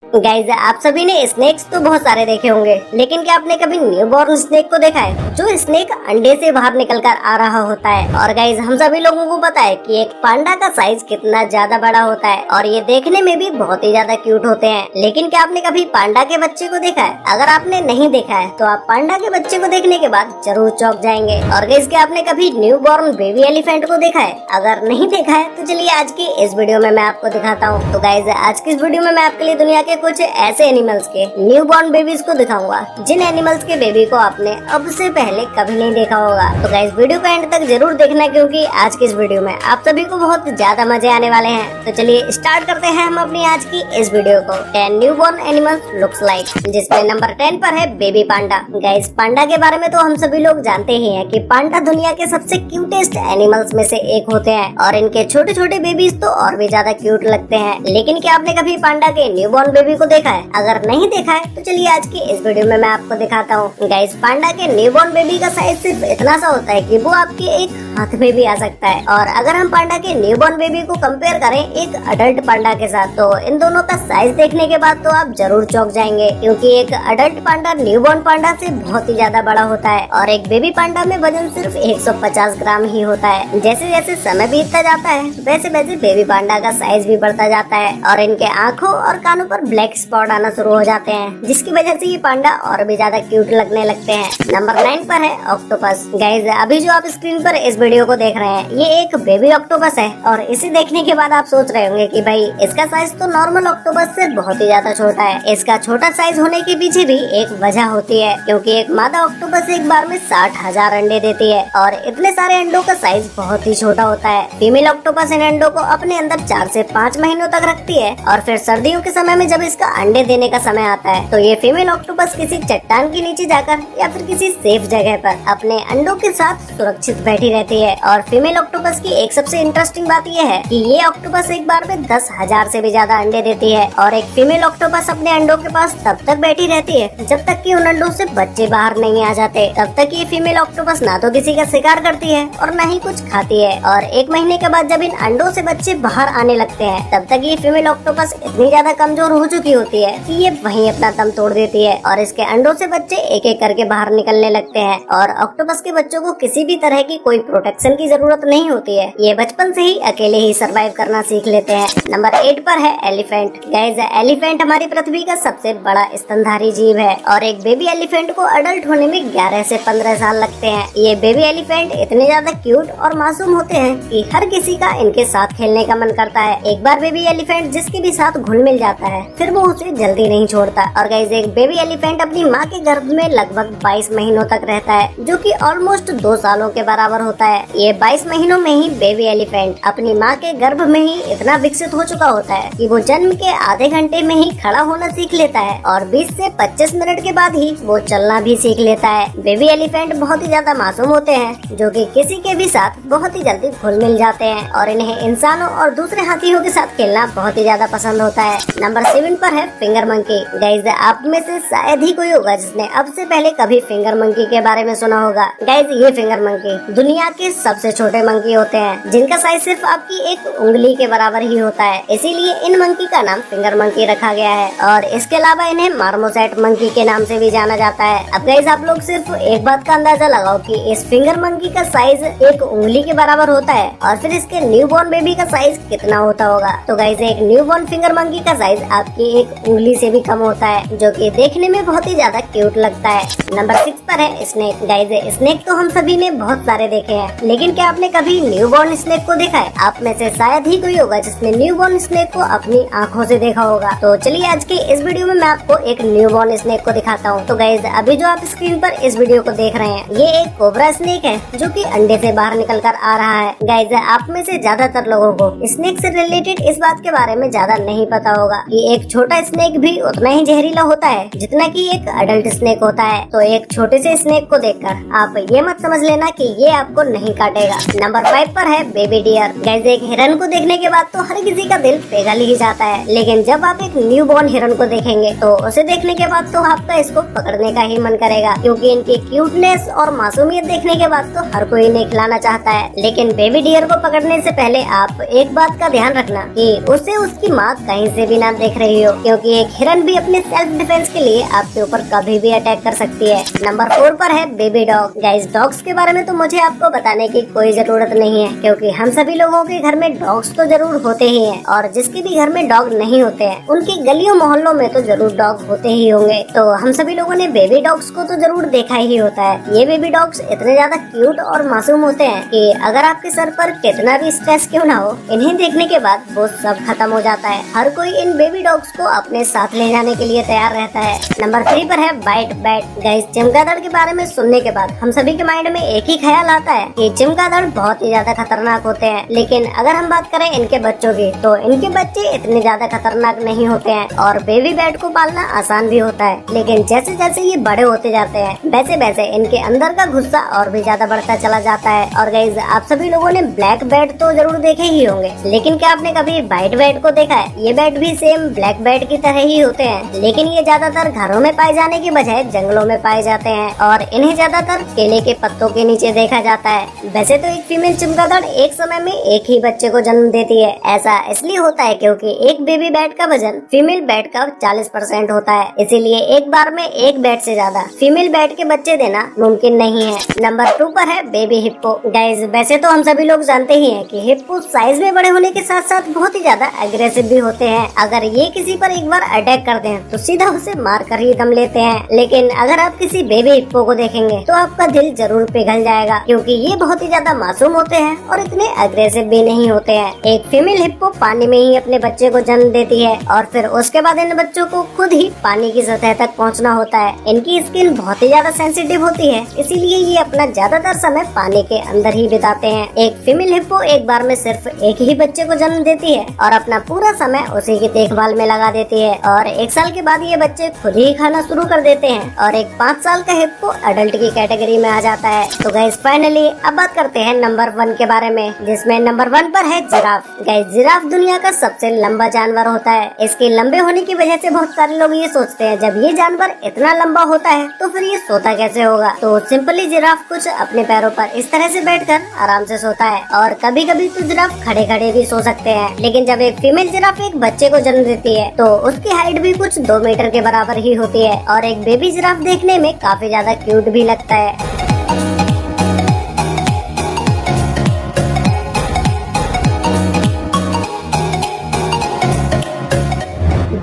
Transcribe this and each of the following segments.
Guys आप सभी ने स्नेक्स तो बहुत सारे देखे होंगे, लेकिन क्या आपने कभी न्यूबॉर्न स्नेक को देखा है, जो स्नेक अंडे से बाहर निकलकर आ रहा होता है। और गाइज हम सभी लोगों को पता है कि एक पांडा का साइज कितना ज्यादा बड़ा होता है और ये देखने में भी बहुत ही ज्यादा क्यूट होते हैं। लेकिन क्या आपने कभी पांडा के बच्चे को देखा है? अगर आपने नहीं देखा है तो आप पांडा के बच्चे को देखने के बाद जरूर चौंक जाएंगे। और गाइज क्या आपने कभी न्यूबॉर्न बेबी एलिफेंट को देखा है? अगर नहीं देखा है तो चलिए आज की इस वीडियो में मैं आपको दिखाता हूँ। तो गाइज आज की इस वीडियो में मैं आपके लिए दुनिया के कुछ ऐसे एनिमल्स के न्यूबॉर्न बेबीज को दिखाऊंगा जिन एनिमल्स के बेबी को आपने अब से पहले कभी नहीं देखा होगा। तो गाइस वीडियो को एंड तक जरूर देखना, क्योंकि आज की इस वीडियो में आप सभी को बहुत ज्यादा मजे आने वाले हैं। तो चलिए स्टार्ट करते हैं हम अपनी आज की इस वीडियो को। 10 न्यूबॉर्न एनिमल्स लुक्स लाइक, जिसमें नंबर 10 पर है बेबी पांडा। गाइस पांडा के बारे में तो हम सभी लोग जानते ही हैं कि पांडा दुनिया के सबसे क्यूटेस्ट एनिमल्स में से एक होते हैं और इनके छोटे छोटे बेबीज तो और भी ज्यादा क्यूट लगते हैं। लेकिन क्या आपने कभी पांडा के न्यूबॉर्न बेबी को देखा है? अगर नहीं देखा है तो चलिए आज की इस वीडियो में मैं आपको दिखाता हूँ। गाइस पांडा के न्यूबॉर्न बेबी का साइज सिर्फ इतना सा होता है कि वो आपके एक हाथ में भी आ सकता है। और अगर हम पांडा के न्यूबॉर्न बेबी को कंपेयर करें एक अडल्ट पांडा के साथ, तो इन दोनों का साइज देखने के बाद तो आप जरूर चौंक जाएंगे, क्योंकि एक अडल्ट पांडा न्यूबॉर्न पांडा से बहुत ही ज्यादा बड़ा होता है और एक बेबी पांडा में वजन सिर्फ 150 ग्राम ही होता है। जैसे जैसे समय बीतता जाता है वैसे वैसे बेबी पांडा का साइज भी बढ़ता जाता है और इनके आँखों और कानों पर ब्लैक स्पॉट आना शुरू हो जाते हैं, जिसकी वजह से ये पांडा और भी ज्यादा क्यूट लगने लगते हैं। नंबर 9 पर है ऑक्टोपस। गाइज अभी जो आप स्क्रीन पर इस वीडियो को देख रहे हैं ये एक बेबी ऑक्टोपस है और इसे देखने के बाद आप सोच रहे होंगे कि भाई इसका साइज तो नॉर्मल ऑक्टोपस से बहुत ही ज्यादा छोटा है। इसका छोटा साइज होने के पीछे भी एक वजह होती है, क्योंकि एक मादा ऑक्टोपस एक बार में 60,000 अंडे देती है और इतने सारे अंडों का साइज बहुत ही छोटा होता है। फीमेल ऑक्टोपस इन अंडों को अपने अंदर 4 से 5 महीनों तक रखती है और फिर सर्दियों के समय में जब इसका अंडे देने का समय आता है तो ये फीमेल ऑक्टोपस किसी चट्टान के नीचे जाकर या फिर किसी सेफ जगह पर अपने अंडों के साथ सुरक्षित बैठी रहती है। और फीमेल ऑक्टोपस की एक सबसे इंटरेस्टिंग बात यह है कि ये ऑक्टोपस एक बार में 10,000 से भी ज्यादा अंडे देती है और एक फीमेल ऑक्टोपस अपने अंडों के पास तब तक बैठी रहती है जब तक कि उन अंडों से बच्चे बाहर नहीं आ जाते। तब तक ये फीमेल ऑक्टोपस ना तो किसी का शिकार करती है और न ही कुछ खाती है। और 1 महीने के बाद जब इन अंडों से बच्चे बाहर आने लगते हैं तब तक ये फीमेल ऑक्टोपस इतनी ज्यादा कमजोर हो चुकी होती है कि ये वहीं अपना दम तोड़ देती है और इसके अंडों से बच्चे एक एक करके बाहर निकलने लगते हैं। और ऑक्टोपस के बच्चों को किसी भी तरह की कोई प्रोटेक्शन की जरूरत नहीं होती है, ये बचपन से ही अकेले ही सरवाइव करना सीख लेते हैं। नंबर 8 पर है एलिफेंट। गाइस एलिफेंट हमारी पृथ्वी का सबसे बड़ा स्तनधारी जीव है और एक बेबी एलिफेंट को अडल्ट होने में 11 से 15 साल लगते हैं। ये बेबी एलिफेंट इतने ज्यादा क्यूट और मासूम होते हैं कि हर किसी का इनके साथ खेलने का मन करता है। एक बार बेबी एलिफेंट जिसके भी साथ घुल मिल जाता है फिर वो उसे जल्दी नहीं छोड़ता। और गाइस एक बेबी एलिफेंट अपनी माँ के गर्भ में लगभग 22 महीनों तक रहता है, जो कि ऑलमोस्ट 2 सालों के बराबर होता है। ये 22 महीनों में ही बेबी एलिफेंट अपनी माँ के गर्भ में ही इतना विकसित हो चुका होता है कि वो जन्म के आधे घंटे में ही खड़ा होना सीख लेता है और 20 से 25 मिनट के बाद ही वो चलना भी सीख लेता है। बेबी एलिफेंट बहुत ही ज्यादा मासूम होते हैं, जो कि किसी के भी साथ बहुत ही जल्दी घुल मिल जाते हैं और इन्हें इंसानों और दूसरे हाथियों के साथ खेलना बहुत ही ज्यादा पसंद होता है। नंबर 7 पर है फिंगर मंकी। गाइस आप में से शायद ही कोई होगा जिसने अब से पहले कभी फिंगर मंकी के बारे में सुना होगा। गाइस ये फिंगर मंकी दुनिया के सबसे छोटे मंकी होते हैं, जिनका साइज सिर्फ आपकी एक उंगली के बराबर ही होता है। इसीलिए इन मंकी का नाम फिंगर मंकी रखा गया है और इसके अलावा इन्हें मार्मोसेट मंकी के नाम से भी जाना जाता है। अब गाइस आप लोग सिर्फ एक बात का अंदाजा लगाओ कि इस फिंगर मंकी का साइज एक उंगली के बराबर होता है और फिर इसके न्यूबॉर्न बेबी का साइज कितना होता होगा। तो गाइस एक न्यूबॉर्न फिंगर मंकी का साइज आपकी एक उंगली से भी कम होता है, जो कि देखने में बहुत ही ज्यादा क्यूट लगता है। नंबर 6 पर है स्नेक। गाइस स्नेक तो हम सभी ने बहुत सारे देखे हैं, लेकिन क्या आपने कभी न्यूबॉर्न स्नेक को देखा है? आप में से शायद ही कोई होगा जिसने न्यूबॉर्न स्नेक को अपनी आंखों से देखा होगा। तो चलिए आज के इस वीडियो में मैं आपको एक न्यूबॉर्न स्नेक को दिखाता हूँ। तो गाइस अभी जो आप स्क्रीन पर इस वीडियो को देख रहे हैं ये एक कोबरा स्नेक है, जो कि अंडे से बाहर निकल कर आ रहा है। गाइस आप में से ज्यादातर लोगों को स्नेक से रिलेटेड इस बात के बारे में ज्यादा नहीं पता होगा कि एक छोटा स्नेक भी उतना ही जहरीला होता है जितना कि एक अडल्ट स्नेक होता है। तो एक छोटे से स्नेक को देखकर आप ये मत समझ लेना कि ये आपको नहीं नहीं काटेगा। नंबर 5 पर है बेबी डियर। गाइस एक हिरन को देखने के बाद तो हर किसी का दिल पिघल ही जाता है, लेकिन जब आप एक न्यू बॉर्न हिरन को देखेंगे तो उसे देखने के बाद तो आपका इसको पकड़ने का ही मन करेगा, क्योंकि इनकी क्यूटनेस और मासूमियत देखने के बाद तो हर कोई इन्हें खिलाना चाहता है। लेकिन बेबी डियर को पकड़ने से पहले आप एक बात का ध्यान रखना कि उसे उसकी माँ कहीं से भी ना देख रही हो, क्योंकि एक हिरन भी अपने सेल्फ डिफेंस के लिए आपके ऊपर कभी भी अटैक कर सकती है। नंबर 4 पर है बेबी डॉग। गाइस डॉग्स के बारे में तो मुझे आपको बताने की कोई जरूरत नहीं है, क्योंकि हम सभी लोगों के घर में डॉग्स तो जरूर होते ही हैं, और जिसके भी घर में डॉग नहीं होते हैं उनकी गलियों मोहल्लों में तो जरूर डॉग होते ही होंगे। तो हम सभी लोगों ने बेबी डॉग्स को तो जरूर देखा ही होता है। ये बेबी डॉग्स इतने ज्यादा क्यूट और मासूम होते हैं कि अगर आपके सर पर कितना भी स्ट्रेस क्यों ना हो, इन्हें देखने के बाद वो सब खत्म हो जाता है। हर कोई इन बेबी डॉग्स को अपने साथ ले जाने के लिए तैयार रहता है। नंबर 3 पर है व्हाइट बैट। गाइस चमगादड़ के बारे में सुनने के बाद हम सभी के माइंड में एक ही ख्याल आता है कि चमगादड़ बहुत ही ज्यादा खतरनाक होते हैं, लेकिन अगर हम बात करें इनके बच्चों की तो इनके बच्चे इतने ज्यादा खतरनाक नहीं होते हैं और बेबी बैट को पालना आसान भी होता है। लेकिन जैसे जैसे ये बड़े होते जाते हैं वैसे वैसे इनके अंदर का गुस्सा और भी ज्यादा बढ़ता चला जाता है। और गाइस आप सभी लोगों ने ब्लैक बैट तो जरूर देखे ही होंगे, लेकिन क्या आपने कभी व्हाइट बैट को देखा है? ये बैट भी सेम ब्लैक बैट की तरह ही होते हैं, लेकिन ये ज्यादातर घरों में पाए जाने के बजाय जंगलों में पाए जाते हैं और इन्हें ज्यादातर केले के पत्तों के नीचे देखा जाता है। वैसे तो एक फीमेल चमगादड़ एक समय में एक ही बच्चे को जन्म देती है। ऐसा इसलिए होता है क्योंकि एक बेबी बैट का वजन फीमेल बैट का 40% होता है, इसीलिए एक बार में एक बैट से ज्यादा फीमेल बैट के बच्चे देना मुमकिन नहीं है। नंबर 2 पर है बेबी हिप्पो। गाइस वैसे तो हम सभी लोग जानते ही हैं कि हिप्पो साइज में बड़े होने के साथ साथ बहुत ही ज्यादा एग्रेसिव भी होते हैं। अगर ये किसी पर एक बार अटैक करते हैं तो सीधा उसे मार कर ही दम लेते हैं। लेकिन अगर आप किसी बेबी हिप्पो को देखेंगे तो आपका दिल जरूर पिघल जाएगा, क्योंकि ये बहुत ही ज्यादा मासूम होते हैं और इतने एग्रेसिव भी नहीं होते हैं। एक फीमेल हिप्पो पानी में ही अपने बच्चे को जन्म देती है और फिर उसके बाद इन बच्चों को खुद ही पानी की सतह तक पहुंचना होता है। इनकी स्किन बहुत ही ज्यादा सेंसिटिव होती है, इसीलिए ये अपना ज्यादातर समय पानी के अंदर ही बिताते हैं। एक फीमेल हिप्पो एक बार में सिर्फ एक ही बच्चे को जन्म देती है और अपना पूरा समय उसी की देखभाल में लगा देती है और 1 साल के बाद ये बच्चे खुद ही खाना शुरू कर देते हैं और एक 5 साल का हिप्पो अडल्ट की कैटेगरी में आ जाता है। तो गाइस फाइनली अब बात करते हैं नंबर 1 के बारे में, जिसमें नंबर 1 पर है जिराफ। गाइस जिराफ दुनिया का सबसे लंबा जानवर होता है। इसके लंबे होने की वजह से बहुत सारे लोग ये सोचते हैं जब ये जानवर इतना लंबा होता है तो फिर ये सोता कैसे होगा। तो सिंपली जिराफ कुछ अपने पैरों पर इस तरह से बैठकर आराम से सोता है और कभी कभी तो जिराफ खड़े खड़े भी सो सकते हैं। लेकिन जब एक फीमेल जिराफ एक बच्चे को जन्म देती है तो उसकी हाइट भी कुछ 2 मीटर के बराबर ही होती है और एक बेबी जिराफ देखने में काफी ज्यादा क्यूट भी लगता है।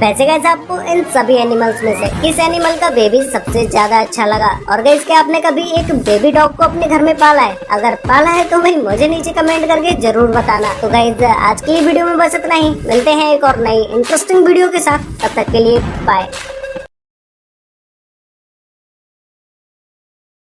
वैसे गाइस आपको इन सभी एनिमल्स में से किस एनिमल का बेबी सबसे ज्यादा अच्छा लगा? और गाइस क्या आपने कभी एक बेबी डॉग को अपने घर में पाला है? अगर पाला है तो भाई मुझे नीचे कमेंट करके जरूर बताना। तो गाइस आज की वीडियो में बस इतना ही, मिलते हैं एक और नई इंटरेस्टिंग वीडियो के साथ, तब तक के लिए बाय।